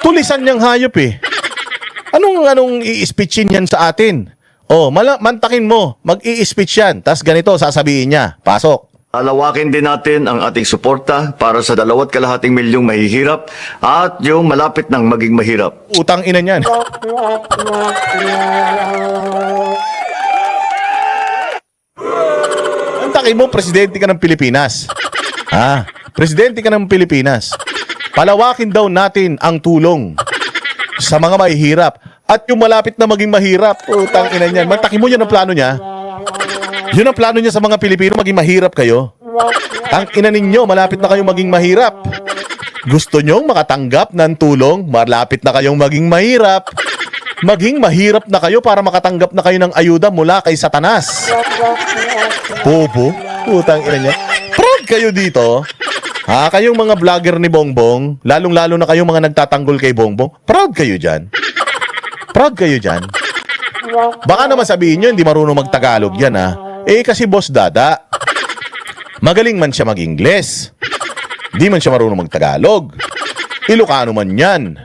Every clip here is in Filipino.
Tulisan niyang hayop eh. Anong i-speechin yan sa atin? Oh, mantakin mo, mag-i-speech yan. Tapos ganito, sasabihin niya, pasok. Alawakin din natin ang ating suporta para sa 2.5 milyong mahihirap at yung malapit ng maging mahirap. Utang ina niyan. Mantakin mo, presidente ka ng Pilipinas. Ha? Presidente ka ng Pilipinas. Palawakin daw natin ang tulong sa mga mahihirap. At yung malapit na maging mahirap, utang ina niyan. Mantakin mo, yan ang plano niya. Yun ang plano niya sa mga Pilipino, maging mahirap kayo. Ang ina ninyo, malapit na kayong maging mahirap. Gusto nyong makatanggap ng tulong, malapit na kayong maging mahirap. Maging mahirap na kayo para makatanggap na kayo ng ayuda mula kay Satanas. Bobo, utang ina niya. Proud kayo dito. Ha, kayong mga vlogger ni Bongbong, lalong-lalo na kayong mga nagtatanggol kay Bongbong, proud kayo dyan. Proud kayo dyan. Baka naman sabihin nyo, hindi marunong mag-Tagalog yan ha. Eh kasi Boss Dada, magaling man siya mag-Ingles. Di man siya marunong mag-Tagalog. Ilocano man yan.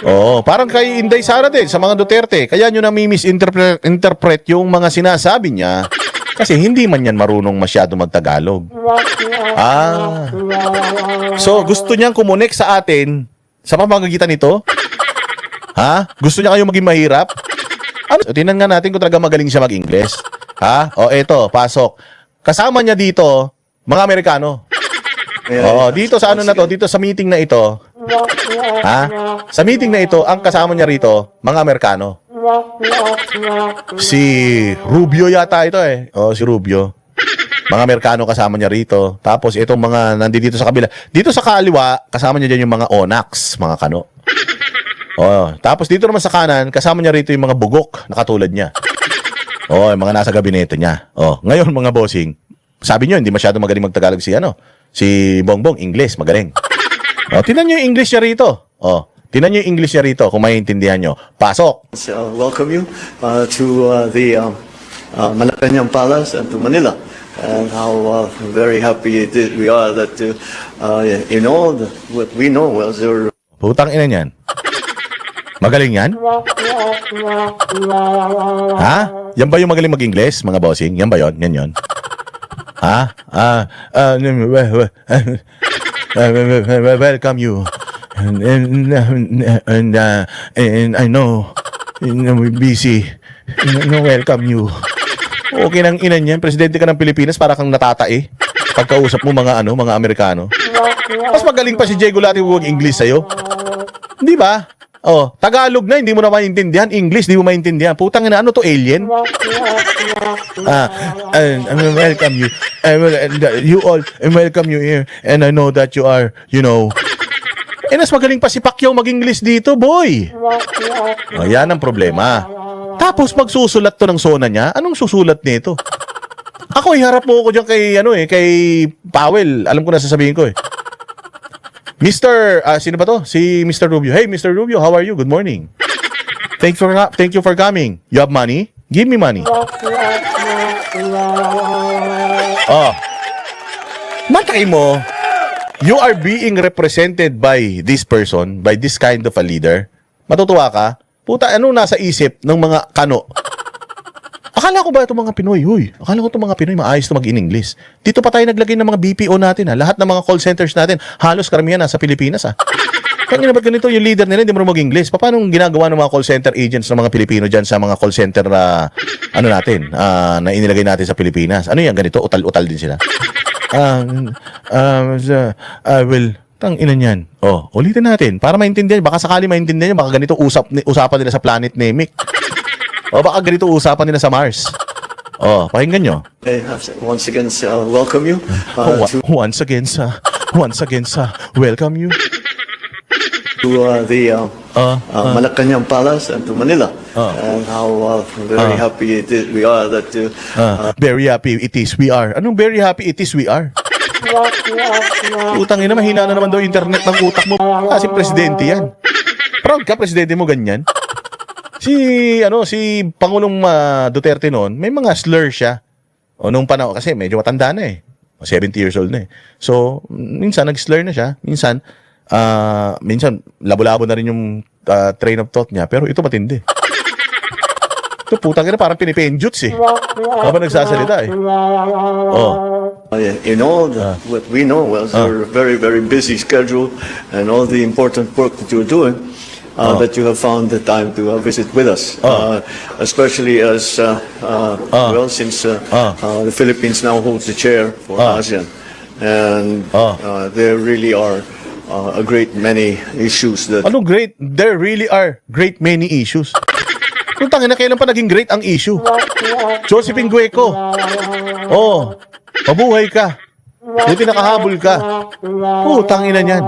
Oo, parang kay Inday Sara din sa mga Duterte. Kaya nyo na-misinterpret yung mga sinasabi niya. Kasi hindi man yan marunong masyado mag-Tagalog. Ah. So, gusto niyang kumonek sa atin sa pamamagitan nito? Ha? Gusto niya kayong maging mahirap? Ano? So, tingnan nga natin kung talaga magaling siya mag-Ingles. Ha? O, eto, pasok. Kasama niya dito, mga Amerikano. Oo, dito sa ano na to, dito sa meeting na ito. Ha? Sa meeting na ito, ang kasama niya rito, mga Amerikano. Si Rubio yata ito eh. Oh, si Rubio. Mga Amerikano kasama niya rito. Tapos itong mga nandito sa kabila. Dito sa kaliwa, kasama niya dyan yung mga Onax, mga kano. Oh, tapos dito naman sa kanan, kasama niya rito yung mga bugok na katulad niya. Oh, yung mga nasa gabinete niya. Oh, ngayon mga bossing, sabi niyo hindi masyado magaling magtagalog si Bongbong, English, magaling. Oh, tingnan niyo yung English niya rito. Oh, tingnan niyo yung English niya rito kung maiintindihan niyo. Pasok. Welcome you to the Malacanang Palace and to Manila. And how very happy we are that in all what we know was your... Putang ina niyan. Magaling yan? Ha? Yan ba yung magaling mag-Ingles, mga bossing? Yan ba yun? Yan yun? Ha? Welcome you. And I know, we're busy. Welcome you. Okay nang ina niyan. Presidente ka ng Pilipinas, para kang natatae. Pagkausap mo mga mga Amerikano. Mas magaling pa si Diego Lati mag-English sa'yo. Di ba? Oh, Tagalog na, hindi mo na maintindihan. English, di mo maintindihan. Putang ina, ano to, alien? Welcome you. You all, welcome you here. And I know that you are, mas magaling pa si Pacquiao mag-English dito, boy. Oh, yan ang problema. Tapos magsusulat to ng sona niya. Anong susulat nito? Ako, iharap mo ako dyan kay Powell. Alam ko na sasabihin ko eh. Sino ba to? Si Mr. Rubio. Hey, Mr. Rubio, how are you? Good morning. Thank you for coming. You have money? Give me money. Oh. Matay mo, you are being represented by this person, by this kind of a leader. Matutuwa ka? Puta, ano nasa isip ng mga kano? Akala ko ba itong mga Pinoy? Akala ko itong mga Pinoy maayos ito mag-in-English. Dito pa tayo naglagay ng mga BPO natin ha. Lahat ng mga call centers natin, halos karamihan nasa Pilipinas ha. Kaya ba't ganito yung leader nila, hindi mo mag-English? Paano ginagawa ng mga call center agents ng mga Pilipino dyan sa mga call center na na inilagay natin sa Pilipinas? Ano yan, ganito? Utal-utal din sila. Tang ina niyan. Oh, ulitin natin para maintindihan. Baka sakali maintindihan niyo, baka ganito usapan nila sa Planet Namek. O baka ganito usapan nila sa Mars. Oh, pakinggan nyo. Once again, welcome you. Once again, welcome you. To the Malacanang Palace and to Manila. And how very happy we are that... very happy it is we are. Anong very happy it is we are? Utang ina, mahina na naman daw internet ng utak mo. Kasi presidente yan. Proud ka, presidente mo ganyan? Si Pangulong Duterte noon, may mga slur siya. O nung panahon, kasi medyo matanda na eh. 70 years old na eh. So, minsan nag-slur na siya. Minsan, minsan, labo-labo na rin yung train of thought niya, pero ito matindi. Ito, putang ina, parang pinipenjuts eh. Habang nagsasalita eh. Oh. In all what we know was your very, very busy schedule and all the important work that you're doing, that you have found the time to visit with us. Especially as, well, since the Philippines now holds the chair for ASEAN. And there really are a great many issues that... Ano great? There really are great many issues. Kung tangina, kailan pa naging great ang issue? Josephine Gueco. Oh, mabuhay ka. Buti nakahabol ka. Tangina niyan.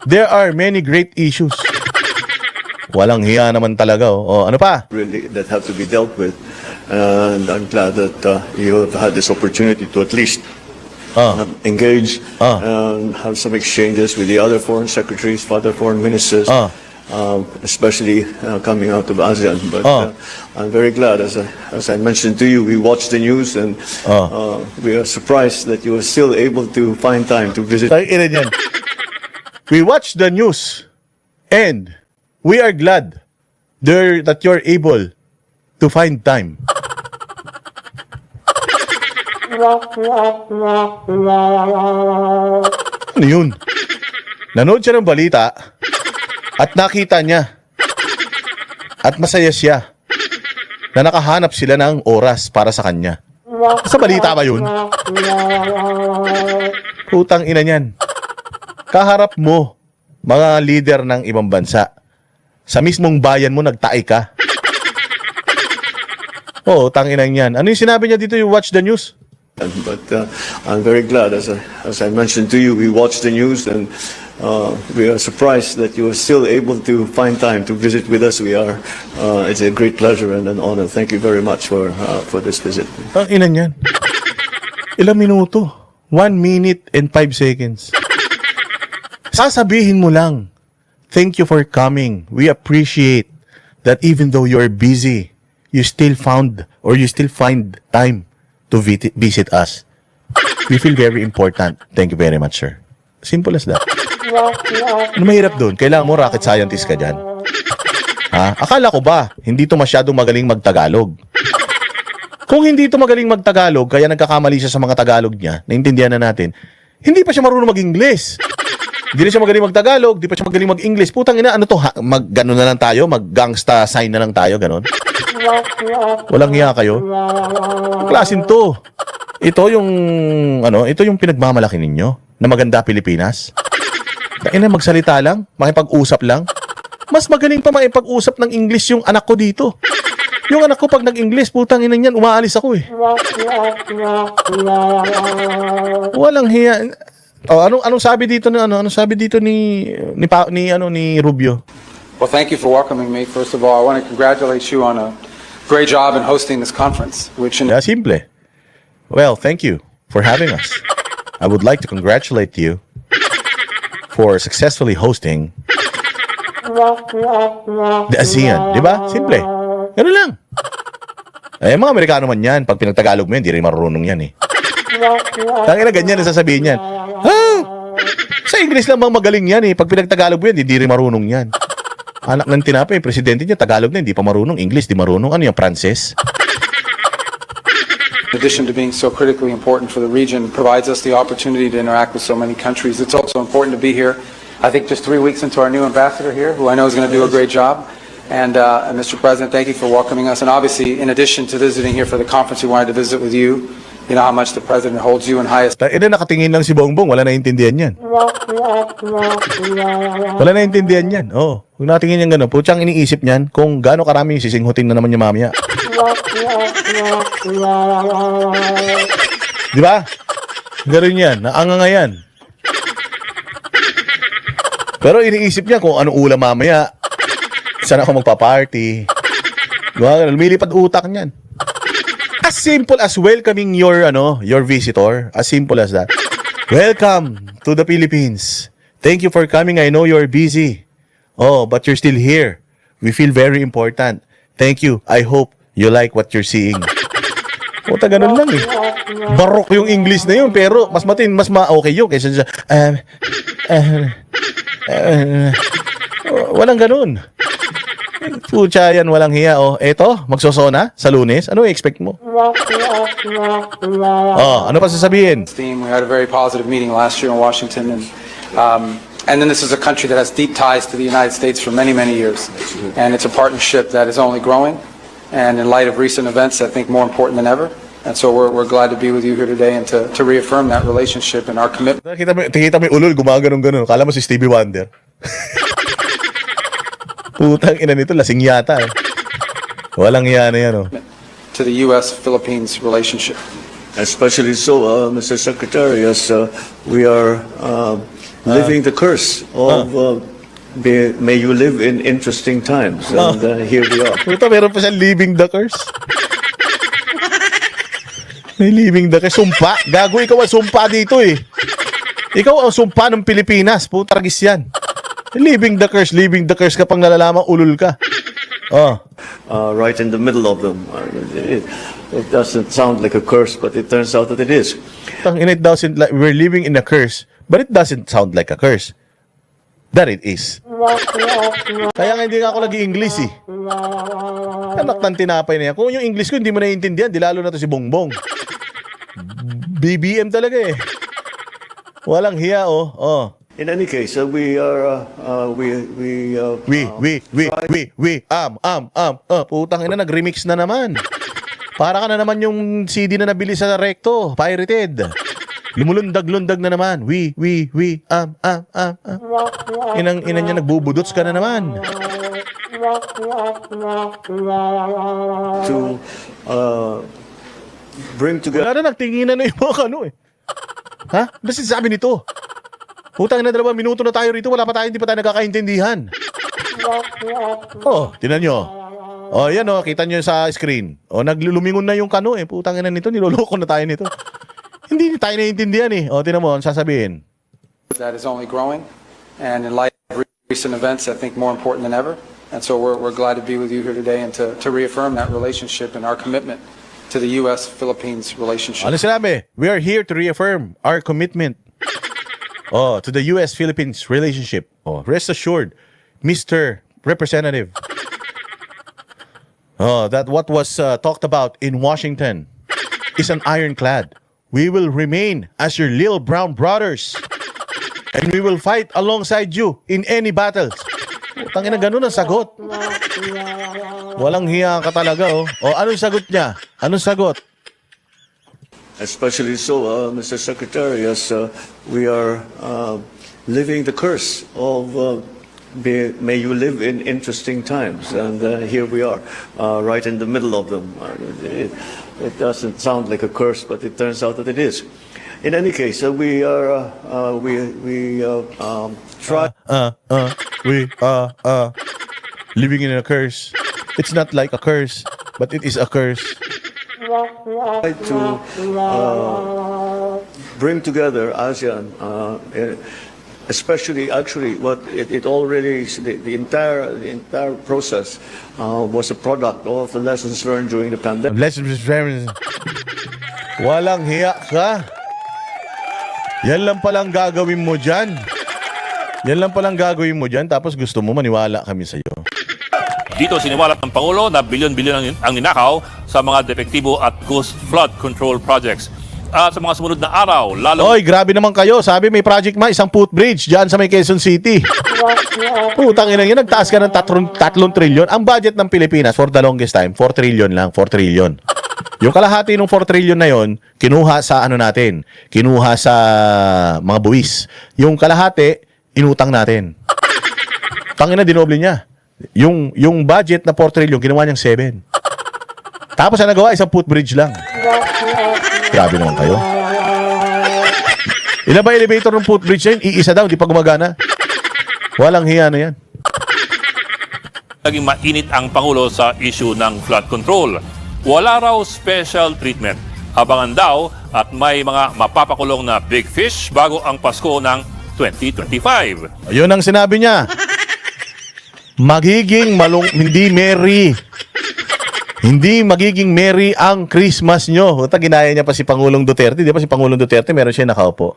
There are many great issues. Walang hiya naman talaga. Oh, ano pa? really that have to be dealt with. And I'm glad that you have had this opportunity to at least engage and have some exchanges with the other foreign secretaries, other foreign ministers, especially coming out of ASEAN. But I'm very glad, as I mentioned to you, we watched the news and we are surprised that you are still able to find time to visit. Tangina niyan. We watch the news and we are glad that you're able to find time. Ano yun? Nanood siya ng balita at nakita niya at masaya siya na nakahanap sila ng oras para sa kanya. Sa balita ba yun? Putang ina niyan. Kaharap mo mga leader ng ibang bansa. Sa mismong bayan mo nagtae ka. Oo, tanginang yan. Ano yung sinabi niya dito, you watch the news? But I'm very glad, as I mentioned to you, we watched the news and we are surprised that you are still able to find time to visit with us. It's a great pleasure and an honor. Thank you very much for this visit. Tanginan yan. Ilang minuto? 1 minute and 5 seconds. Sasabihin mo lang, thank you for coming. We appreciate that even though you're busy, you still find time to visit us. We feel very important. Thank you very much, sir. Simple as that. Ano mahirap doon? Kailangan mo rocket scientist ka dyan. Ha? Akala ko ba, hindi to masyadong magaling magtagalog. Kung hindi to magaling magtagalog, kaya nagkakamali siya sa mga Tagalog niya, naintindihan na natin, hindi pa siya marunong mag-Ingles. Hindi na siya magaling mag-Tagalog, hindi pa siya magaling mag-English. Putang ina, ano to? Gano'n na lang tayo? Mag-gangsta sign na lang tayo, gano'n? Walang hiya kayo? Klasin to. Ito yung pinagmamalaki ninyo na maganda Pilipinas. Ina, magsalita lang, makipag-usap lang. Mas magaling pa makipag-usap ng English yung anak ko dito. Yung anak ko pag nag-English, putang ina niyan, umaalis ako eh. Walang hiya. Oh, anong sabi dito ni Rubio? Well, thank you for welcoming me. First of all, I want to congratulate you on a great job in hosting this conference, which Yeah, simple. Well, thank you for having us. I would like to congratulate you for successfully hosting the ASEAN. Di ba? Simple. Ganun lang. Eh, mga Amerikano man yan. Pag pinagtagalog mo yan, di rin marunong yan eh. Tangina, ganyan na sasabihin yan. Ha? Sa English lang bang magaling yan eh. Pag pinagtagalog mo yan, di rin marunong yan. Anak ng tinapay, presidente niya, Tagalog na, hindi pa marunong. English, di marunong. Ano yung Pranses? in addition to being so critically important for the region, provides us the opportunity to interact with so many countries. It's also important to be here. I think just 3 weeks into our new ambassador here, who I know is going to do a great job. And Mr. President, thank you for welcoming us. And obviously, in addition to visiting here for the conference, we wanted to visit with you. You know how much the President holds you in highest. Nakatingin lang si Bongbong, wala naiintindihan yan. Wala naiintindihan yan. Oh, kung natingin yan gano'n, putsang iniisip niyan kung gaano karami yung sisinghutin na naman yung mamaya. Di ba? Gano'n yan, naanganga yan. Pero iniisip niya kung anong ulam mamaya. Saan ako magpa-party. Diba? Lumilipad utak niyan. As simple as welcoming your visitor. As simple as that. Welcome to the Philippines. Thank you for coming. I know you're busy. Oh, but you're still here. We feel very important. Thank you. I hope you like what you're seeing. Puta, ganun lang eh. Barok yung English na yun, pero mas okay yun kaysa sa Walang ganun. Pucha yan, walang hiya. Oh, eto, magsosona sa Lunes. Ano i-expect mo? Oh, ano pa sasabihin? Team, we had a very positive meeting last year in Washington, and then this is a country that has deep ties to the United States for many, many years, and it's a partnership that is only growing. And in light of recent events, I think more important than ever. And so we're glad to be with you here today and to reaffirm that relationship and our commitment. Nakita mo yung ulol, gumaganon-ganon. Kala mo si Stevie Wonder. Putang ina nito, lasing yata eh. Walang hiya na yan, oh. To the U.S.-Philippines relationship. Especially so, Mr. Secretary, as we are living the curse of may you live in interesting times. And here we are. Puta, meron pa siyang living the curse. May living the curse. Sumpa. Gago, ikaw ang sumpa dito eh. Ikaw ang sumpa ng Pilipinas. Puta, ragis yan. Living the curse kapag nalalamang ulul ka. Oh. Right in the middle of them. It doesn't sound like a curse, but it turns out that it is. It doesn't like we're living in a curse, but it doesn't sound like a curse. That it is. Kaya nga hindi nga ako nag-i-English eh. Anak ng tinapay na yan. Kung yung English ko hindi mo naiintindihan, di lalo na to si Bongbong. BBM talaga eh. Walang hiya oh. Oh. In any case, we are putang ina, nag-remix na naman. Para ka na naman yung CD na nabili sa Recto, pirated. Lumulundag-lundag na naman. Inang niya, nagbubudots ka na naman. to bring together. Wala na, nagtinginan na yung mga ano eh. Ha? Ano sinasabi nito? Putang ina, 2 minuto na tayo rito, wala pa tayo, hindi pa tayo nagkakaintindihan. Oh, tinan nyo. Oh, yan oh, kita nyo sa screen. Oh, naglulumingon na yung kano eh. Putang ina nito, niloloko na tayo nito. Hindi tayo naiintindihan eh. Oh, tinan mo, ang sasabihin. That is only growing, and in light of recent events, I think more important than ever. And so we're glad to be with you here today and to reaffirm that relationship and our commitment to the U.S.-Philippines relationship. Ano sinabi? We are here to reaffirm our commitment to the U.S.-Philippines relationship. Oh, rest assured, Mr. Representative. That what was talked about in Washington is an ironclad. We will remain as your little brown brothers. And we will fight alongside you in any battles. Tangina, ganun ang sagot. Walang hiya ka talaga, oh. O, anong sagot niya? Anong sagot? Especially so, Mr. Secretary, as we are living the curse of may you live in interesting times. And here we are, right in the middle of them. It doesn't sound like a curse, but it turns out that it is. In any case, we are Living in a curse. It's not like a curse, but it is a curse. to bring together ASEAN, especially actually what it already the entire process was a product of the lessons learned during the pandemic. Walang hiya ka. Yan lang palang gagawin mo dyan. Yan lang palang gagawin mo dyan, tapos gusto mo maniwala kami sa'yo. Dito siniwalat ng Pangulo na bilyon-bilyon ang ninakaw sa mga depektibo at ghost flood control projects. At sa mga sumunod na araw, lalo... Oy, grabe naman kayo. Sabi may project isang footbridge dyan sa may Quezon City. Putang ina yun, nagtaas ka ng 3 trilyon. Ang budget ng Pilipinas for the longest time, 4 trillion lang, 4 trillion. Yung kalahati ng 4 trillion na yon, kinuha sa ano natin, kinuha sa mga buwis. Yung kalahati, inutang natin. Tangina, dinoble niya. Yung budget na 4 trillion, ginawa niyang 7. Tapos ang nagawa, isang footbridge lang. Grabe naman kayo. Ilan ba elevator ng footbridge na yun? Iisa daw, di pa gumagana. Walang hiya na yan. naging mainit ang Pangulo sa issue ng flood control. Wala raw special treatment. Abangan daw at may mga mapapakulong na big fish bago ang Pasko ng 2025. Yun ang sinabi niya. Hindi merry. Hindi magiging merry ang Christmas nyo. Huwag ginaya niya pa si Pangulong Duterte. Di ba si Pangulong Duterte meron siya nakaupo?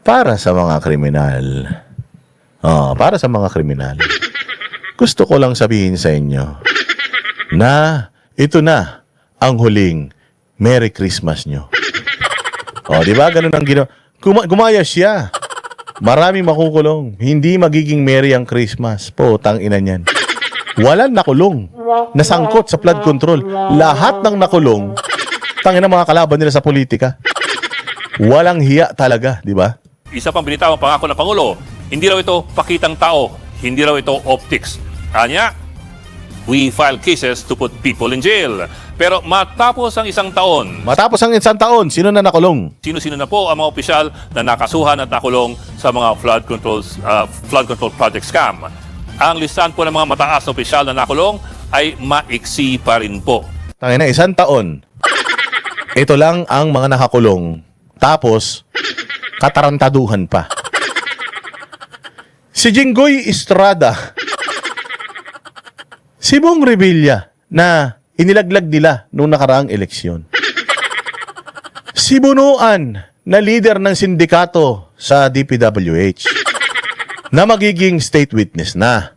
Para sa mga kriminal. Para sa mga kriminal. Gusto ko lang sabihin sa inyo na ito na ang huling Merry Christmas nyo. Di ba? Ganun ang ginawa. Gumaya siya. Maraming makukulong. Hindi magiging merry ang Christmas. Tang ina niyan. Walang nakulong. Nasangkot sa flood control. Lahat ng nakulong, tangina mga kalaban nila sa politika. Walang hiya talaga, di ba? Isa pang binitawang pangako ng Pangulo, hindi raw ito pakitang tao, hindi raw ito optics. Anya, we file cases to put people in jail. Pero matapos ang isang taon, Matapos ang isang taon, sino na nakulong? sino-sino na po ang mga opisyal na nakasuhan at nakulong sa mga flood control project scam. Ang listahan po ng mga mataas na opisyal na nakulong ay maiksi pa rin po. Tangina, isang taon. Ito lang ang mga nakakulong. Tapos, katarantaduhan pa. Si Jinggoy Estrada, si Bong Revilla na inilaglag nila noong nakaraang eleksyon. Si Bunuan na leader ng sindikato sa DPWH na magiging state witness na.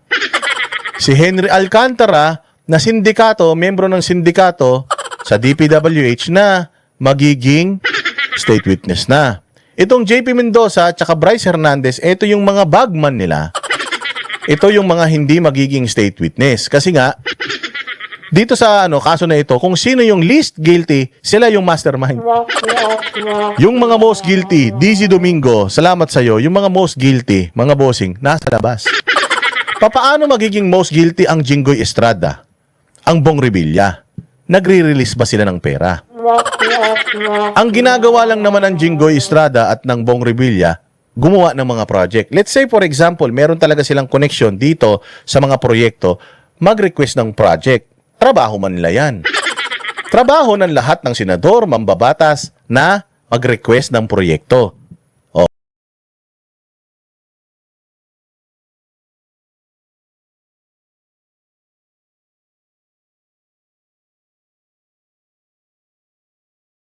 Si Henry Alcantara na sindikato, membro ng sindikato sa DPWH na magiging state witness na. Itong JP Mendoza at saka Bryce Hernandez, ito yung mga bagman nila. Ito yung mga hindi magiging state witness. Kasi nga, dito sa kaso na ito, kung sino yung least guilty, sila yung mastermind. Yung mga most guilty, DZ Domingo, salamat sa'yo, yung mga most guilty, mga bossing, nasa labas. Papaano magiging most guilty ang Jinggoy Estrada? Ang Bong Revilla? Nagre-release ba sila ng pera? Ang ginagawa lang naman ng Jinggoy Estrada at ng Bong Revilla, gumawa ng mga project. Let's say for example, meron talaga silang connection dito sa mga proyekto, mag-request ng project. Trabaho man nila yan. Trabaho ng lahat ng senador, mambabatas na mag-request ng proyekto.